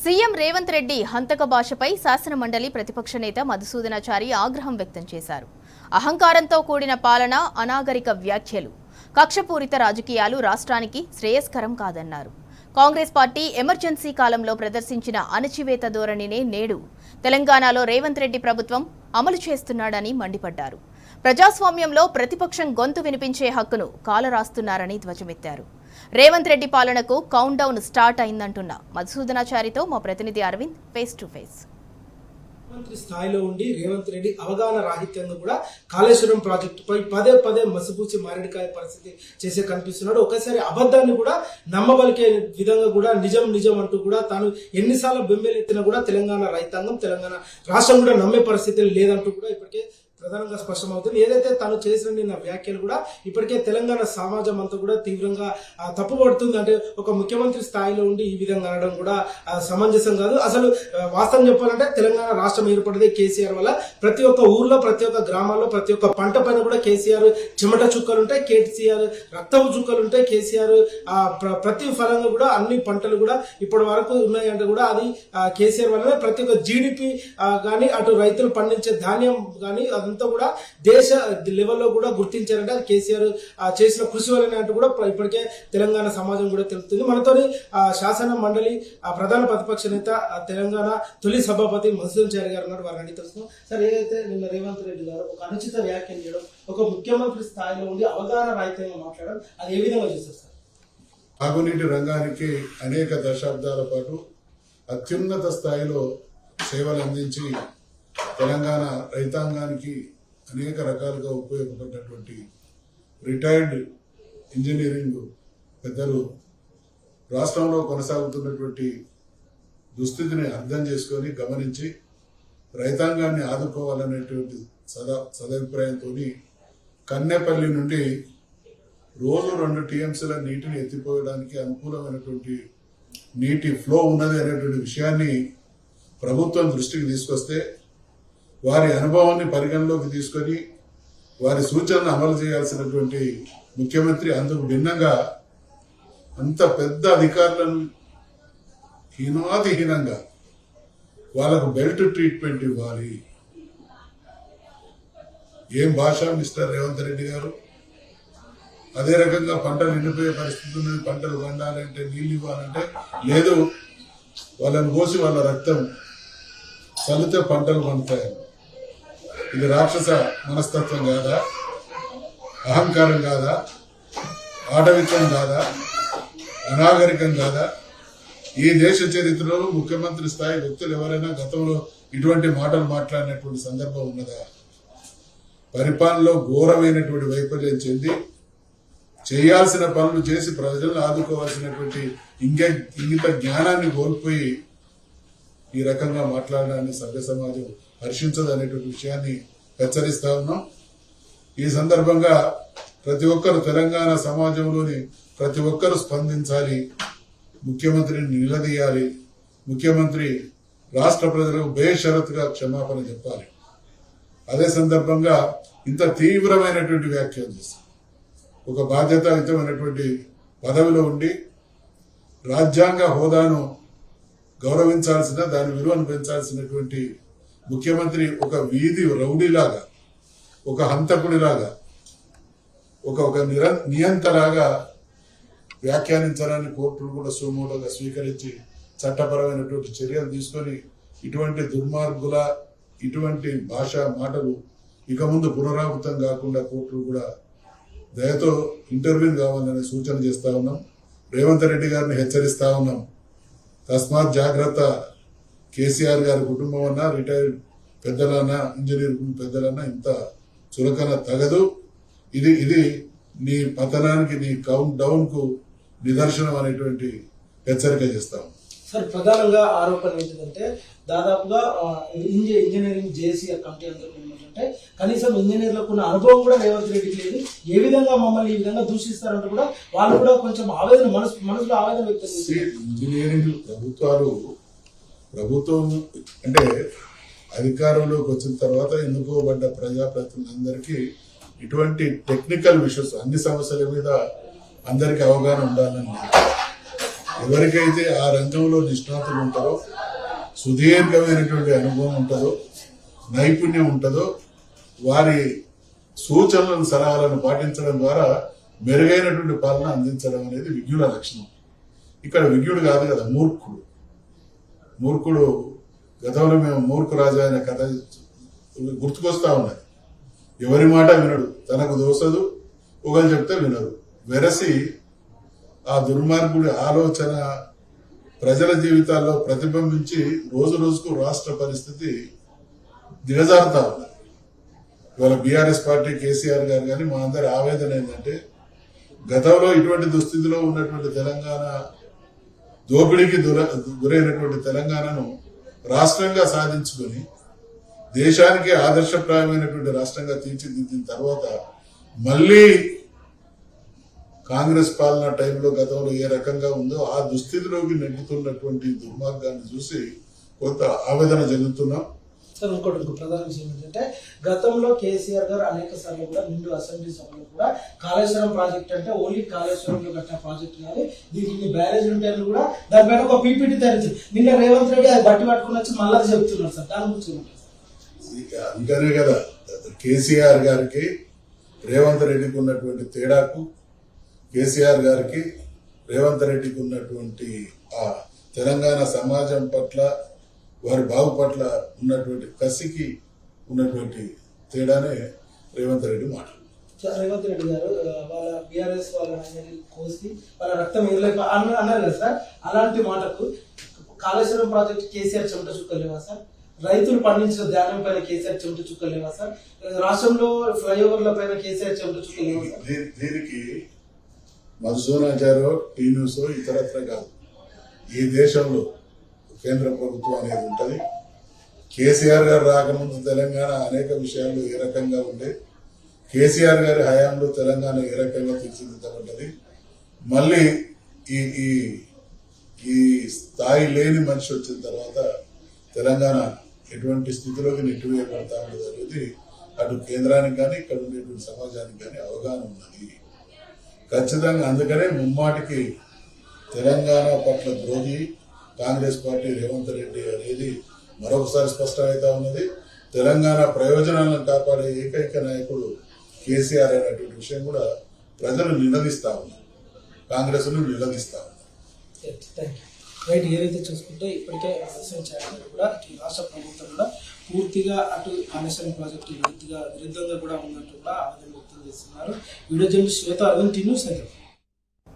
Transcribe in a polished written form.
CM Revanth Reddy హంతక భాషపై శాసనమండలి ప్రతిపక్ష నేత మధుసూదనాచారి ఆగ్రహం వ్యక్తం చేశారు. అహంకారంతో కూడిన పాలన, అనాగరిక వ్యాఖ్యలు, కక్షపూరిత రాజకీయాలు రాష్ట్రానికి శ్రేయస్కరం కాదన్నారు. కాంగ్రెస్ పార్టీ ఎమర్జెన్సీ కాలంలో ప్రదర్శించిన అణచివేత ధోరణినే నేడు తెలంగాణలో రేవంత్ రెడ్డి ప్రభుత్వం అమలు చేస్తున్నాడని మండిపడ్డారు. ప్రజాస్వామ్యంలో ప్రతిపక్షం గొంతు వినిపించే హక్కును కాలరాస్తున్నారని ధ్వజమెత్తారు. రేవంత్ రెడ్డి పాలనకు కౌంట్ డౌన్ స్టార్ట్ అయిందంటున్న మధుసూదనాచారితో మా ప్రతినిధి అరవింద్ ఫేస్ టు ఫేస్. ముఖ్యమంత్రి స్థాయిలో ఉండి రేవంత్ రెడ్డి అవగాహన రాహిత్యంగా కూడా కాళేశ్వరం ప్రాజెక్టుపై పదే పదే మసిపూసి మారేడుకాయ పరిస్థితి చేసే కనిపిస్తున్నాడు. ఒకసారి అబద్ధాన్ని కూడా నమ్మబలికే విధంగా కూడా నిజం అంటూ కూడా తాను ఎన్నిసార్లు బెంబేలెత్తినా కూడా తెలంగాణ రైతాంగం, తెలంగాణ రాష్ట్రం కూడా నమ్మే పరిస్థితి లేదంటూ కూడా ఇప్పటికే ప్రధానంగా స్పష్టమవుతుంది. ఏదైతే తాను చేసిన నిన్న వ్యాఖ్యలు కూడా ఇప్పటికే తెలంగాణ సమాజం అంతా కూడా తీవ్రంగా తప్పుపడుతుంది. అంటే ఒక ముఖ్యమంత్రి స్థాయిలో ఉండి ఈ విధంగా అనడం కూడా సమంజసం కాదు. అసలు వాస్తవం చెప్పాలంటే తెలంగాణ రాష్ట్రం ఏర్పడితే కేసీఆర్ వల్ల ప్రతి ఒక్క ఊర్లో, ప్రతి ఒక్క గ్రామాల్లో, ప్రతి ఒక్క పంట పైన కూడా కేసీఆర్ చెమట చుక్కలుంటాయి, కేసీఆర్ రక్తపు చుక్కలుంటాయి, కేసీఆర్ ప్రతి ఫలంగా కూడా అన్ని పంటలు కూడా ఇప్పటి వరకు ఉన్నాయంటే కూడా అది కేసీఆర్ వల్లనే. ప్రతి ఒక్క జీడిపి కానీ అటు రైతులు పండించే ధాన్యం కానీ అంతా కూడా దేశ లెవెల్లో కూడా గుర్తించారంటే కేసీఆర్ చేసిన కృషి వల్లనే అంటూ కూడా ఇప్పటికే తెలంగాణ సమాజం కూడా తెలుపుతుంది. మనతోని శాసన మండలి ప్రధాన ప్రతిపక్ష నేత తెలంగాణ తొలి సభాపతి మధుసూదనాచారి గారు ఉన్నారు. వారిని అడిగి తెలుసుకున్నాం. సార్, ఏదైతే నిన్న రేవంత్ రెడ్డి గారు ఒక అనుచిత వ్యాఖ్యలు చేయడం, ఒక ముఖ్యమంత్రి స్థాయిలో ఉండి అవగాహన రాహిత్యంగా మాట్లాడడం, అది ఏ విధంగా చేస్తారు సార్? తాగునీటి రంగానికి అనేక దశాబ్దాల పాటు అత్యున్నత స్థాయిలో సేవలు అందించి తెలంగాణ రైతాంగానికి అనేక రకాలుగా ఉపయోగపడినటువంటి రిటైర్డ్ ఇంజనీరింగ్ పెద్దలు రాష్ట్రంలో కొనసాగుతున్నటువంటి దుస్థితిని అర్థం చేసుకొని గమనించి రైతాంగాన్ని ఆదుకోవాలనేటువంటి సదభిప్రాయంతో కన్నెపల్లి నుండి రోజు 2 టీఎంసీల నీటిని ఎత్తిపోయడానికి అనుకూలమైనటువంటి నీటి ఫ్లో ఉన్నది అనేటువంటి విషయాన్ని ప్రభుత్వం దృష్టికి తీసుకొస్తే వారి అనుభవాన్ని పరిగణలోకి తీసుకొని వారి సూచనలు అమలు చేయాల్సినటువంటి ముఖ్యమంత్రి అందుకు భిన్నంగా అంత పెద్ద అధికారులను హీనాతిహీనంగా వాళ్ళకు బెల్ట్ ట్రీట్మెంట్ ఇవ్వాలి. ఏం భాష మిస్టర్ రేవంత్ రెడ్డి గారు? అదే రకంగా పంటలు ఎండిపోయే పరిస్థితి ఉన్నది, పంటలు పండాలంటే నీళ్ళు ఇవ్వాలంటే లేదు, వాళ్ళని కోసి వాళ్ళ రక్తం చల్లితే పంటలు పండుతాయి. ఇది రాక్షస మనస్తత్వం కాదా? అహంకారం కాదా? ఆటవిత్వం కాదా? అనాగరికం కాదా? ఈ దేశ చరిత్రలో ముఖ్యమంత్రి స్థాయి వ్యక్తులు ఎవరైనా గతంలో ఇటువంటి మాటలు మాట్లాడినటువంటి సందర్భం ఉన్నదా? పరిపాలనలో ఘోరమైనటువంటి వైఫల్యం చెంది చేయాల్సిన పనులు చేసి ప్రజలను ఆదుకోవాల్సినటువంటి ఇంగిత జ్ఞానాన్ని కోల్పోయి ఈ రకంగా మాట్లాడడాన్ని సభ్య సమాజం హర్షించదు అనేటువంటి విషయాన్ని హెచ్చరిస్తా ఉన్నాం. ఈ సందర్భంగా ప్రతి ఒక్కరు తెలంగాణ సమాజంలోని ప్రతి ఒక్కరు స్పందించాలి, ముఖ్యమంత్రిని నిలదీయాలి, ముఖ్యమంత్రి రాష్ట్ర ప్రజలకు బేషరతుగా క్షమాపణ చెప్పాలి. అదే సందర్భంగా ఇంత తీవ్రమైనటువంటి వ్యాఖ్యలు చేశారు. ఒక బాధ్యతాయుతమైనటువంటి పదవిలో ఉండి రాజ్యాంగ హోదాను గౌరవించాల్సిన, దాని విలువను పెంచాల్సినటువంటి ముఖ్యమంత్రి ఒక వీధి రౌడీలాగా, ఒక హంతకుడిలాగా, ఒక నియంతలాగా వ్యాఖ్యానించాలని కోర్టులు కూడా సుమోటోగా స్వీకరించి చట్టపరమైనటువంటి చర్యలు తీసుకొని ఇటువంటి దుర్మార్గుల ఇటువంటి భాషా మాటలు ఇక ముందు పునరావృతం కాకుండా కోర్టులు కూడా దయతో ఇంటర్వ్యూన్ కావాలని సూచన చేస్తా ఉన్నాం. రేవంత్ రెడ్డి గారిని హెచ్చరిస్తా ఉన్నాం. తస్మాత్ జాగ్రత్త. కేసీఆర్ గారి కుటుంబం అన్నా, రిటైర్డ్ పెద్దలన్నా, ఇంజనీరింగ్ పెద్దలన్నా ఇంత చులకన తగదు. ఇది నీ పతనానికి, నీ కౌంట్ డౌన్ కు నిదర్శనం అనేటువంటి హెచ్చరిక చేస్తాం. సార్, ప్రధానంగా ఆరోపణ ఏంటంటే దాదాపుగా ఇంజనీరింగ్ జేసీ కమిటీ అందరూ ఏమంటే కనీసం ఇంజనీర్లకు ఉన్న అనుభవం కూడా రేవంత్ రెడ్డికి లేదు. ఏ విధంగా మమ్మల్ని ఈ విధంగా దూషిస్తారంటూ కూడా వాళ్ళు కూడా కొంచెం ఆవేదన మనసులో ఆవేదన వ్యక్తం చేస్తారు. ఇంజనీరింగ్ ప్రభుత్వం అంటే అధికారంలోకి వచ్చిన తర్వాత ఎన్నుకోబడ్డ ప్రజాప్రతినిధులందరికీ ఇటువంటి టెక్నికల్ విషయస్ అన్ని సమస్యల మీద అందరికీ అవగాహన ఉండాలని ఎవరికైతే ఆ రంగంలో నిష్ణాతులు ఉంటారో, సుదీర్ఘమైనటువంటి అనుభవం ఉంటుందో, నైపుణ్యం ఉంటుందో, వారి సూచనలను సలహాలను పాటించడం ద్వారా మెరుగైనటువంటి పాలన అందించడం అనేది విజ్ఞుల లక్షణం. ఇక్కడ విజ్ఞుడు కాదు కదా, మూర్ఖుడు. మూర్ఖుడు గతంలో మేము మూర్ఖు రాజు అనే కథ గుర్తుకొస్తా ఉన్నది. ఎవరి మాట వినడు, తనకు దోసదు, ఒకరు చెప్తే వినరు. వెరసి ఆ దుర్మార్గుడి ఆలోచన ప్రజల జీవితాల్లో ప్రతిబింబించి రోజు రోజుకు రాష్ట్ర పరిస్థితి దిగజారుతా ఉంది. ఇవాళ బీఆర్ఎస్ పార్టీ కేసీఆర్ గారు కానీ మా అందరి ఆవేదన ఏంటంటే, గతంలో ఇటువంటి దుస్థితిలో ఉన్నటువంటి తెలంగాణ, దోపిడీకి గురైనటువంటి తెలంగాణను రాష్ట్రంగా సాధించుకొని దేశానికి ఆదర్శప్రాయమైనటువంటి రాష్ట్రంగా తీర్చిదిద్దిన తర్వాత మళ్ళీ కాంగ్రెస్ పాలన టైంలో గతంలో ఏ రకంగా ఉందో ఆ దుస్థితిలోకి నెగ్గుతున్నటువంటి దుర్మార్గాన్ని చూసి కొంత ఆవేదన చెందుతున్నాం. సార్ ఇంకోటి ప్రధాన విషయం ఏంటంటే, గతంలో కేసీఆర్ గారు అనేక సార్లు కూడా నిండు అసెంబ్లీ సభలో కూడా కాళేశ్వరం ప్రాజెక్ట్ అంటే ఓన్లీ కాళేశ్వరంలో కట్టిన ప్రాజెక్ట్ కానీ దీనికి బ్యారేజ్ ఉంటాయని కూడా దానిపైన ఒక పీపీటీ తయారు. నిన్న రేవంత్ రెడ్డి అది బట్టి పట్టుకుని వచ్చి మళ్ళీ చెప్తున్నారు సార్. దాని గురించి అందుకనే కదా కేసీఆర్ గారికి రేవంత్ రెడ్డికి ఉన్నటువంటి తేడాకు, కేసీఆర్ గారికి రేవంత్ రెడ్డికి ఉన్నటువంటి ఆ తెలంగాణ సమాజం పట్ల, వారి బాగు పట్ల ఉన్నటువంటి కసికి ఉన్నటువంటి తేడానే రేవంత్ రెడ్డి మాట. రేవంత్ రెడ్డి గారు వాళ్ళ బీఆర్ఎస్ వాళ్ళని కోసి వాళ్ళ రక్తం అన్నారు కదా సార్. అలాంటి మాటకు కాళేశ్వరం ప్రాజెక్టు కేసీఆర్ చెమట చుక్కలేవా సార్? రైతులు పండించిన ధాన్యం పైన కేసీఆర్ చెమట చుక్కలేవా సార్? రాష్ట్రంలో ఫ్లైఓవర్ల పైన కేసీఆర్ చెమట చుక్కలేవా సార్? దీనికి మధుసూనాచారో టీ న్యూస్ ఇతరత్ర కాదు, ఈ దేశంలో కేంద్ర ప్రభుత్వం అనేది ఉంటుంది. కేసీఆర్ గారు రాకముందు తెలంగాణ అనేక విషయాల్లో ఏ రకంగా ఉండే, కేసీఆర్ గారి హయాంలో తెలంగాణ ఏ రకంగా తీర్చిదిద్దబడ్డది. మళ్ళీ ఈ ఈ స్థాయి లేని మనిషి వచ్చిన తర్వాత తెలంగాణ ఎటువంటి స్థితిలోకి నెట్టివేయబడతా ఉన్నది అనేది అటు కేంద్రానికి కానీ ఇక్కడ ఉండేటువంటి సమాజానికి కానీ అవగాహన ఉన్నది ఖచ్చితంగా. అందుకనే ముమ్మాటికి తెలంగాణ పట్ల ద్రోహి కాంగ్రెస్ పార్టీ రేవంత్ రెడ్డి అనేది మరొకసారి స్పష్టమవుతా ఉన్నది. తెలంగాణ ప్రయోజనాలను కాపాడే ఏకైక నాయకుడు కేసీఆర్ అనేటువంటి విషయం కూడా ప్రజలు నిలదీస్తా ఉన్నారు, కాంగ్రెస్ ను నిలదీస్తా ఉన్నారు. రైట్, ఏదైతే చూసుకుంటే ఇప్పటికే ఆలోచించాలని కూడా రాష్ట్ర ప్రభుత్వం కూడా పూర్తిగా అటు కాళేశ్వరం ప్రాజెక్టు విరుద్ధంగా కూడా ఉన్నట్టు కూడా ఆవేదన వ్యక్తం చేస్తున్నారు. వీడియో జర్నలిస్ట్ శ్వేత అరవింద్ టీ న్యూస్.